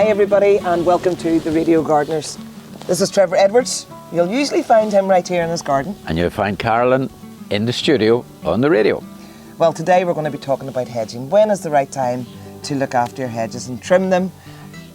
Hi everybody and welcome to the Radio Gardeners. This is Trevor Edwards. You'll usually find him right here in his garden. And you'll find Carolyn in the studio on the radio. Well, today we're going to be talking about hedging. When is the right time to look after your hedges and trim them?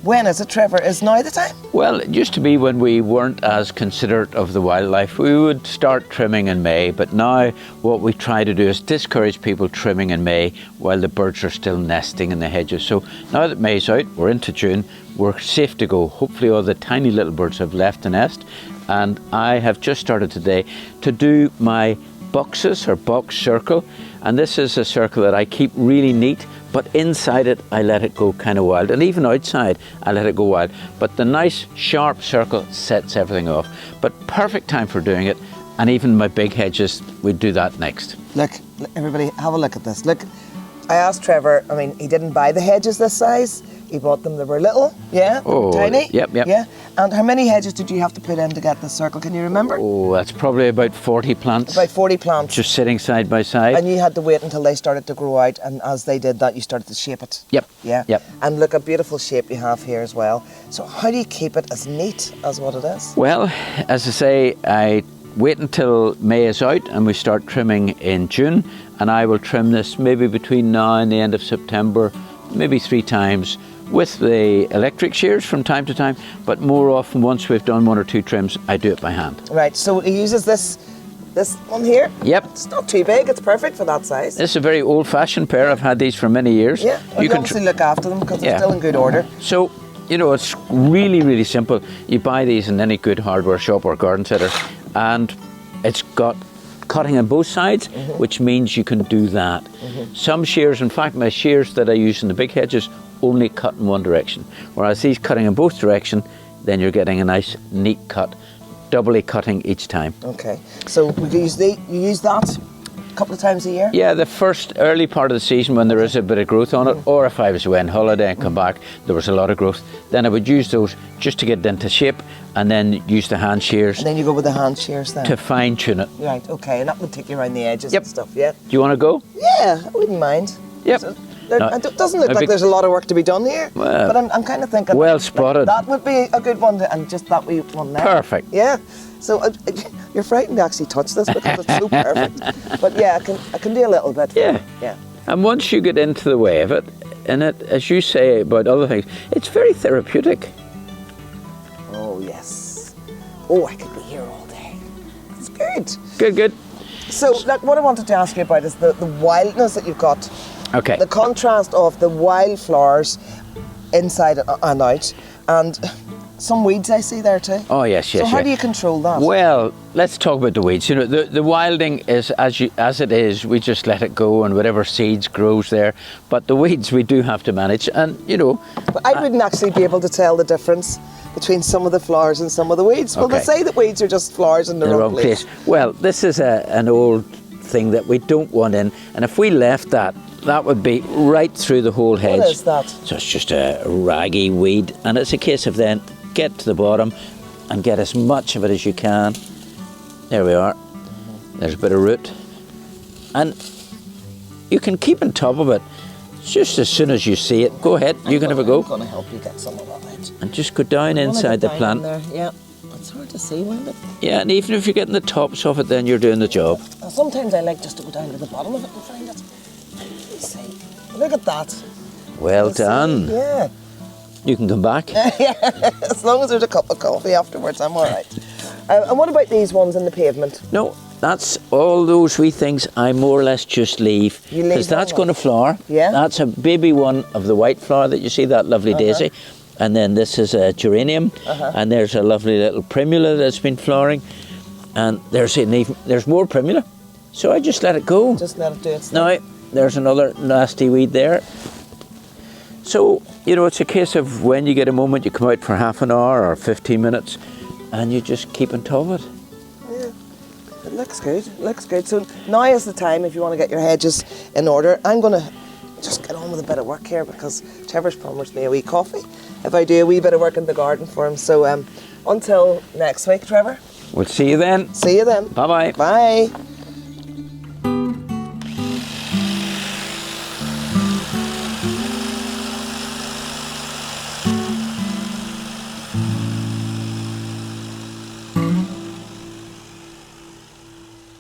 When is it, Trevor? Is now the time? Well, it used to be when we weren't as considerate of the wildlife. We would start trimming in May, but now what we try to do is discourage people trimming in May while the birds are still nesting in the hedges. So now that May's out, we're into June, we're safe to go. Hopefully all the tiny little birds have left the nest, and I have just started today to do my boxes or box circle, and this is a circle that I keep really neat, but inside it I let it go kind of wild, and even outside I let it go wild, but the nice sharp circle sets everything off. But perfect time for doing it, and even my big hedges, we do that next. Look, everybody have a look at this. Look, I asked Trevor, I mean, he didn't buy the hedges this size. He bought them, they were little, yeah, tiny. Yep. Yeah. And how many hedges did you have to put in to get this circle? Can you remember? Oh, that's probably about 40 plants. About 40 plants. Just sitting side by side. And you had to wait until they started to grow out, and as they did that, you started to shape it. Yep. Yeah. Yep. And look, a beautiful shape you have here as well. So how do you keep it as neat as what it is? Well, as I say, I wait until May is out and we start trimming in June, and I will trim this maybe between now and the end of September, maybe 3 times, with the electric shears from time to time, but more often once we've done 1 or 2 trims, I do it by hand. Right, so he uses this one here? Yep. It's not too big, it's perfect for that size. This is a very old-fashioned pair. I've had these for many years. Yeah, you can obviously look after them because they're still in good order. So, you know, it's really, really simple. You buy these in any good hardware shop or garden centre, and it's got cutting on both sides, which means you can do that. Some shears, in fact, my shears that I use in the big hedges only cut in one direction, whereas these cutting in both direction, then you're getting a nice neat cut, doubly cutting each time. Okay, so you use that a couple of times a year? Yeah, the first early part of the season when there is a bit of growth on it, or if I was away on holiday and come back, there was a lot of growth, then I would use those just to get it into shape, and then use the hand shears. And then you go with the hand shears then? To fine tune it. Right, okay, and that would take you around the edges and stuff, yeah? Do you want to go? Yeah, I wouldn't mind. Yep. So, it doesn't look like there's a lot of work to be done here, well, but I'm kind of thinking well spotted. That would be a good one, and just that wee one there. Perfect. Yeah. So you're frightened to actually touch this because it's so perfect. But yeah, I can do a little bit. Yeah. Yeah. And once you get into the way of it, and it, as you say about other things, it's very therapeutic. Oh yes. Oh, I could be here all day. It's good. Good. So, like, what I wanted to ask you about is the wildness that you've got. Okay. The contrast of the wildflowers inside and out, and some weeds I see there too. Oh yes. So how do you control that? Well, let's talk about the weeds. You know, the wilding is as it is. We just let it go, and whatever seeds grows there. But the weeds we do have to manage, and you know. But I wouldn't actually be able to tell the difference between some of the flowers and some of the weeds. Well, they say that weeds are just flowers in the wrong place. Well, this is an old thing that we don't want in, and if we left that would be right through the whole hedge. What is that? So it's just a raggy weed, and it's a case of then get to the bottom and get as much of it as you can. There we are. There's a bit of root, and you can keep on top of it just as soon as you see it. Go ahead, you can have a go. I'm going to help you get some of that out. And just go down inside the plant. There. Yeah, it's hard to see, won't it? Yeah, and even if you're getting the tops off it, then you're doing the job. Sometimes I like just to go down to the bottom of it and find it. Let's see. Look at that. Well done. Yeah. You can come back. Yeah, as long as there's a cup of coffee afterwards, I'm all right. And what about these ones in the pavement? No, that's all those wee things I more or less just leave. Because that's going to flower. Yeah. That's a baby one of the white flower that you see, that lovely daisy. And then this is a geranium. And there's a lovely little primula that's been flowering. And there's more primula. So I just let it go. Just let it do its thing. Now, there's another nasty weed there. So, you know, it's a case of when you get a moment, you come out for half an hour or 15 minutes and you just keep on top of it. Yeah, it looks good, it looks good. So now is the time if you want to get your hedges in order. I'm going to just get on with a bit of work here because Trevor's promised me a wee coffee if I do a wee bit of work in the garden for him. So until next week, Trevor. We'll see you then. See you then. Bye-bye. Bye.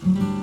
it.